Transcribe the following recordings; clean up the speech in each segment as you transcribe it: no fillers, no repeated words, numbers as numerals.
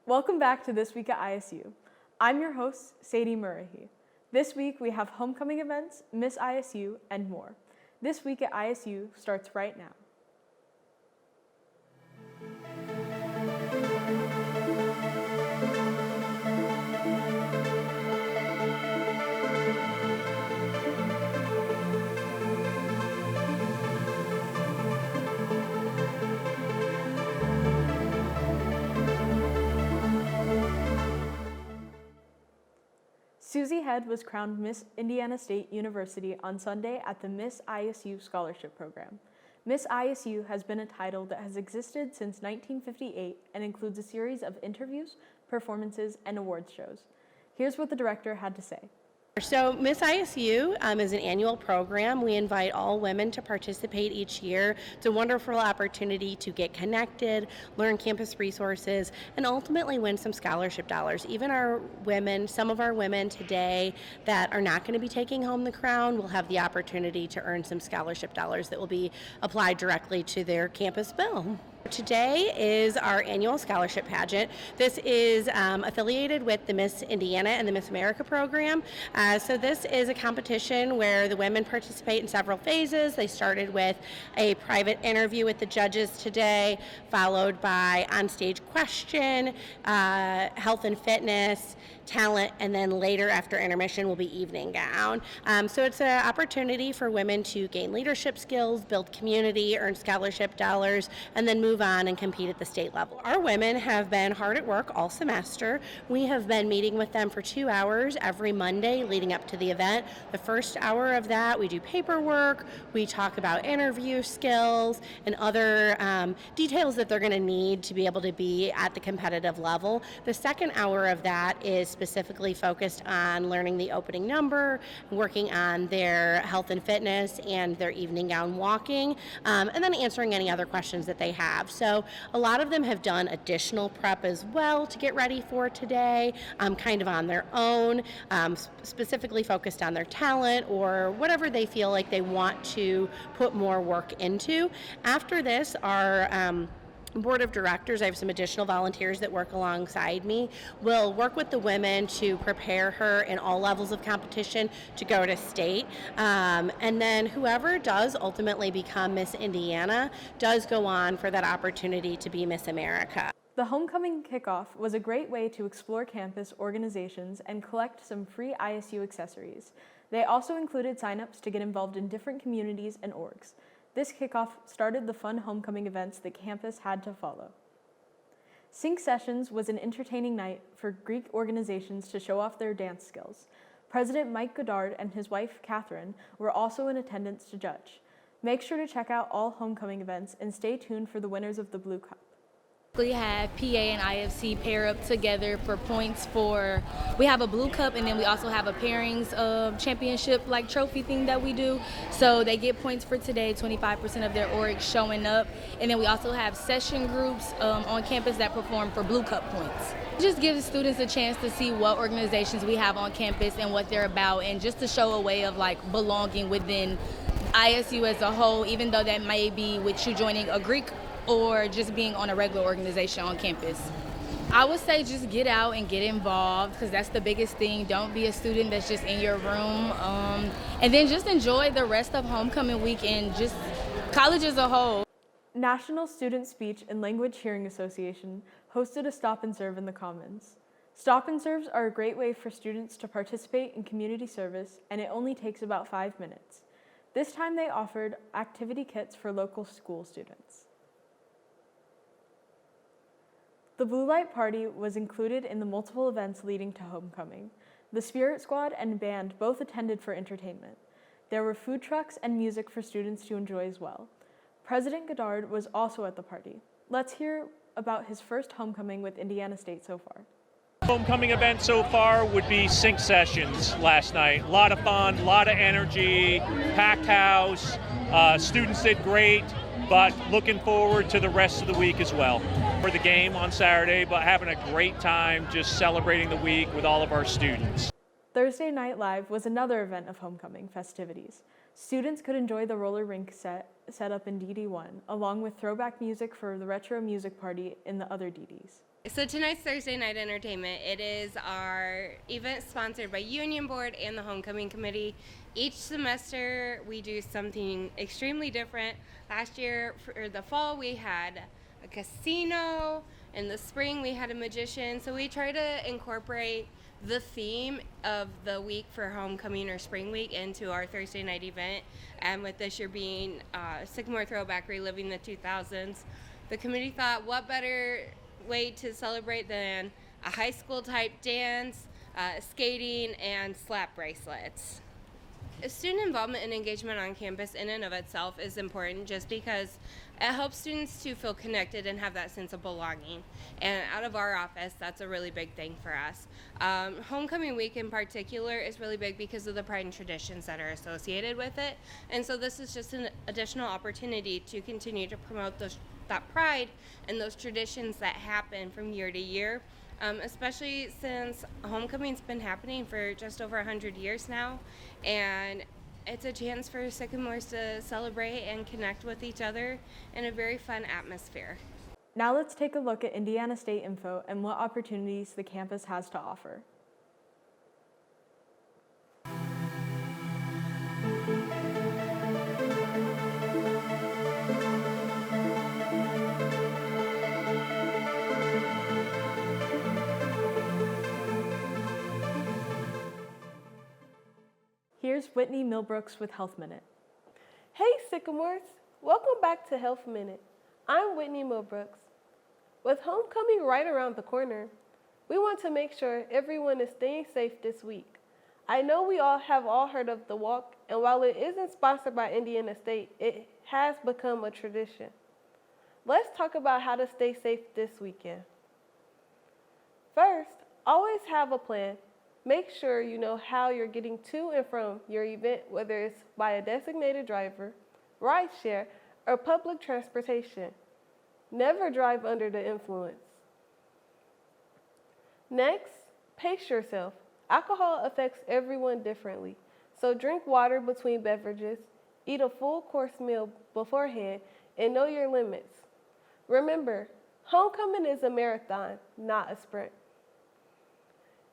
Welcome back to This Week at ISU. I'm your host, Sadie Murrihy. This week we have homecoming events, Miss ISU, and more. This Week at ISU starts right now. Susie Head was crowned Miss Indiana State University on Sunday at the Miss ISU Scholarship Program. Miss ISU has been a title that has existed since 1958 and includes a series of interviews, performances, and awards shows. Here's what the director had to say. So Miss ISU is an annual program. We invite all women to participate each year. It's a wonderful opportunity to get connected, learn campus resources, and ultimately win some scholarship dollars. Even our women, some of our women today that are not going to be taking home the crown will have the opportunity to earn some scholarship dollars that will be applied directly to their campus bill. Today is our annual scholarship pageant. This is affiliated with the Miss Indiana and the Miss America program. So this is a competition where the women participate in several phases. They started with a private interview with the judges today, followed by on-stage question, health and fitness, talent, and then later after intermission will be evening gown. So it's an opportunity for women to gain leadership skills, build community, earn scholarship dollars, and then move on and compete at the state level. Our women have been hard at work all semester. We have been meeting with them for 2 hours every Monday leading up to the event. The first hour of that, we do paperwork, we talk about interview skills and other details that they're going to need to be able to be at the competitive level. The second hour of that is specifically focused on learning the opening number, working on their health and fitness and their evening gown walking, and then answering any other questions that they have. So a lot of them have done additional prep as well to get ready for today, kind of on their own, specifically focused on their talent or whatever they feel like they want to put more work into. After this, our board of directors, I have some additional volunteers that work alongside me, will work with the women to prepare her in all levels of competition to go to state. And then whoever does ultimately become Miss Indiana does go on for that opportunity to be Miss America. The homecoming kickoff was a great way to explore campus organizations and collect some free ISU accessories. They also included signups to get involved in different communities and orgs. This kickoff started the fun homecoming events the campus had to follow. Sync Sessions was an entertaining night for Greek organizations to show off their dance skills. President Mike Goddard and his wife, Catherine, were also in attendance to judge. Make sure to check out all homecoming events and stay tuned for the winners of the Blue Cup. We have PA and IFC pair up together for points for, we have a Blue Cup and then we also have a pairings championship like trophy thing that we do. So they get points for today, 25% of their org showing up. And then we also have session groups on campus that perform for Blue Cup points. It just gives students a chance to see what organizations we have on campus and what they're about, and just to show a way of like belonging within ISU as a whole, even though that may be with you joining a Greek or just being on a regular organization on campus. I would say just get out and get involved, because that's the biggest thing. Don't be a student that's just in your room. And then just enjoy the rest of homecoming week and just college as a whole. National Student Speech and Language Hearing Association hosted a stop and serve in the Commons. Stop and serves are a great way for students to participate in community service, and it only takes about 5 minutes. This time they offered activity kits for local school students. The Blue Light Party was included in the multiple events leading to homecoming. The Spirit Squad and band both attended for entertainment. There were food trucks and music for students to enjoy as well. President Goddard was also at the party. Let's hear about his first homecoming with Indiana State so far. Homecoming event so far would be Sync Sessions last night. A lot of fun, a lot of energy, packed house. Students did great, but looking forward to the rest of the week as well. For the game on Saturday, but having a great time just celebrating the week with all of our students. Thursday Night Live was another event of homecoming festivities. Students could enjoy the roller rink set up in DD1, along with throwback music for the retro music party in the other DDs. So tonight's Thursday Night Entertainment. It is our event sponsored by Union Board and the Homecoming Committee. Each semester we do something extremely different. Last year for the fall we had a casino. In the spring we had a magician. So we try to incorporate the theme of the week for homecoming or spring week into our Thursday night event. And with this year being Sycamore Throwback, reliving the 2000s, the committee thought what better way to celebrate than a high school type dance, skating, and slap bracelets. Student involvement and engagement on campus in and of itself is important just because it helps students to feel connected and have that sense of belonging. And out of our office, that's a really big thing for us. Homecoming week in particular is really big because of the pride and traditions that are associated with it. And so this is just an additional opportunity to continue to promote that pride and those traditions that happen from year to year. Especially since homecoming's been happening for just over 100 years now, and it's a chance for Sycamores to celebrate and connect with each other in a very fun atmosphere. Now let's take a look at Indiana State info and what opportunities the campus has to offer. Here's Whitney Milbrooks with Health Minute. Hey Sycamores, welcome back to Health Minute. I'm Whitney Milbrooks. With homecoming right around the corner, we want to make sure everyone is staying safe this week. I know we all have heard of the walk, and while it isn't sponsored by Indiana State, it has become a tradition. Let's talk about how to stay safe this weekend. First, always have a plan. Make sure you know how you're getting to and from your event, whether it's by a designated driver, rideshare, or public transportation. Never drive under the influence. Next, pace yourself. Alcohol affects everyone differently, so drink water between beverages, eat a full course meal beforehand, and know your limits. Remember, homecoming is a marathon, not a sprint.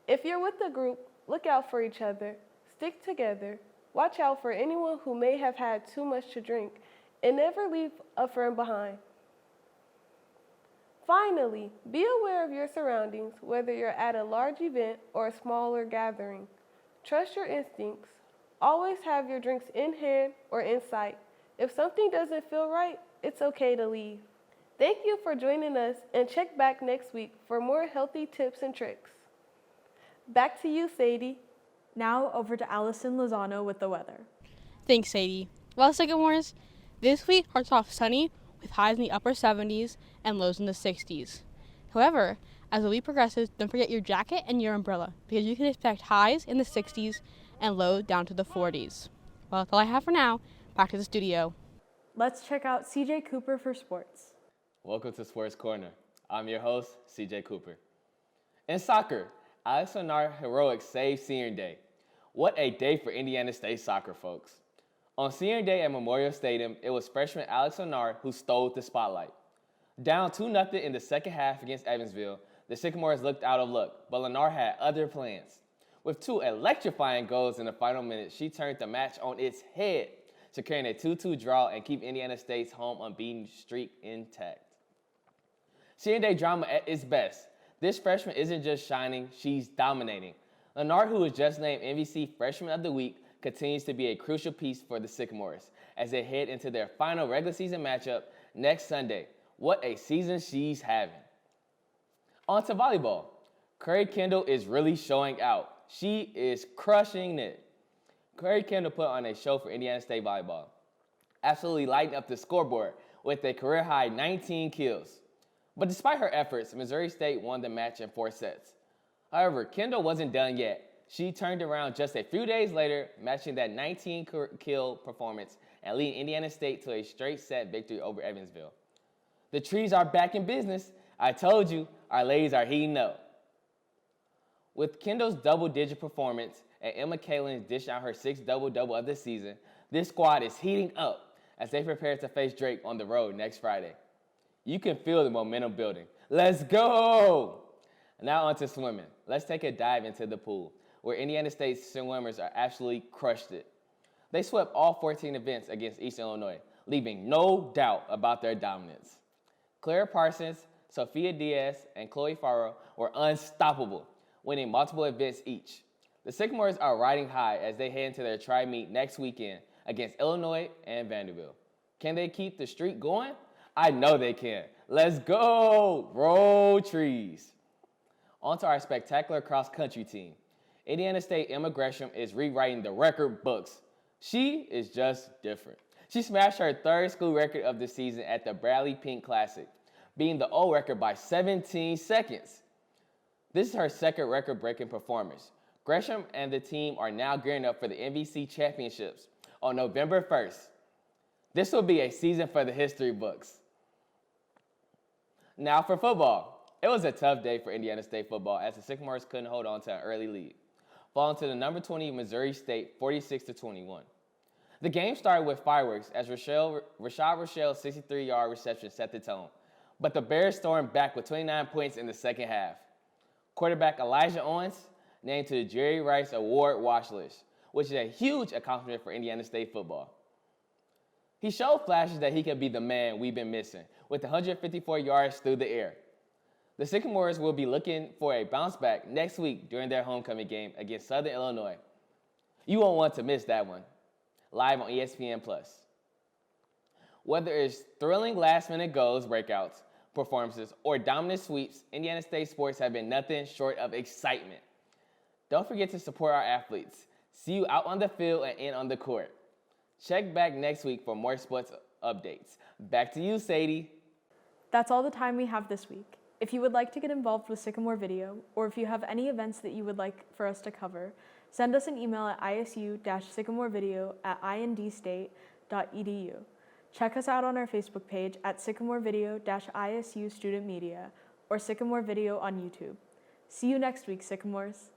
If you're with a group, look out for each other, stick together, watch out for anyone who may have had too much to drink, and never leave a friend behind. Finally, be aware of your surroundings, whether you're at a large event or a smaller gathering. Trust your instincts. Always have your drinks in hand or in sight. If something doesn't feel right, it's okay to leave. Thank you for joining us, and check back next week for more healthy tips and tricks. Back to you, Sadie. Now over to Allyson Lozano with the weather. Thanks, Sadie. Well, Sycamores, this week starts off sunny with highs in the upper 70s and lows in the 60s. However, as the week progresses, don't forget your jacket and your umbrella because you can expect highs in the 60s and lows down to the 40s. Well, that's all I have for now. Back to the studio. Let's check out CJ Cooper for sports. Welcome to Sports Corner. I'm your host, CJ Cooper. In soccer, Allyson Lozano heroics saved Senior Day. What a day for Indiana State soccer, folks. On Senior Day at Memorial Stadium, it was freshman Allyson Lozano who stole the spotlight. Down 2-0 in the second half against Evansville, the Sycamores looked out of luck, but Lozano had other plans. With 2 electrifying goals in the final minutes, she turned the match on its head, securing a 2-2 draw and keep Indiana State's home unbeaten streak intact. Senior Day drama at its best. This freshman isn't just shining, she's dominating. Lozano, who was just named MVC Freshman of the Week, continues to be a crucial piece for the Sycamores as they head into their final regular season matchup next Sunday. What a season she's having. On to volleyball. Curry Kendall is really showing out. She is crushing it. Curry Kendall put on a show for Indiana State volleyball, absolutely lighting up the scoreboard with a career-high 19 kills. But despite her efforts, Missouri State won the match in 4 sets. However, Kendall wasn't done yet. She turned around just a few days later, matching that 19-kill performance and leading Indiana State to a straight-set victory over Evansville. The trees are back in business. I told you, our ladies are heating up. With Kendall's double-digit performance and Emma Kalin's dishing out her 6th double-double of the season, This squad is heating up as they prepare to face Drake on the road next Friday. You can feel the momentum building. Let's go! Now on to swimming. Let's take a dive into the pool, where Indiana State swimmers are absolutely crushed it. They swept all 14 events against Eastern Illinois, leaving no doubt about their dominance. Claire Parsons, Sophia Diaz, and Chloe Farrow were unstoppable, winning multiple events each. The Sycamores are riding high as they head into their tri-meet next weekend against Illinois and Vanderbilt. Can they keep the streak going? I know they can. Let's go! Roll trees. On to our spectacular cross-country team. Indiana State Emma Gresham is rewriting the record books. She is just different. She smashed her third school record of the season at the Bradley Pink Classic, beating the old record by 17 seconds. This is her second record-breaking performance. Gresham and the team are now gearing up for the NBC Championships on November 1st. This will be a season for the history books. Now for football. It was a tough day for Indiana State football as the Sycamores couldn't hold on to an early lead, falling to the number 20 Missouri State 46-21. The game started with fireworks as Rashad Rochelle's 63-yard reception set the tone, but the Bears stormed back with 29 points in the second half. Quarterback Elijah Owens named to the Jerry Rice Award watch list, which is a huge accomplishment for Indiana State football. He showed flashes that he could be the man we've been missing, with 154 yards through the air. The Sycamores will be looking for a bounce back next week during their homecoming game against Southern Illinois. You won't want to miss that one, live on ESPN+. Whether it's thrilling last-minute goals, breakouts, performances, or dominant sweeps, Indiana State sports have been nothing short of excitement. Don't forget to support our athletes. See you out on the field and in on the court. Check back next week for more sports updates. Back to you, Sadie. That's all the time we have this week. If you would like to get involved with Sycamore Video, or if you have any events that you would like for us to cover, send us an email at isu-sycamorevideo@indstate.edu. Check us out on our Facebook page at Sycamore Video-ISU Student Media or Sycamore Video on YouTube. See you next week, Sycamores.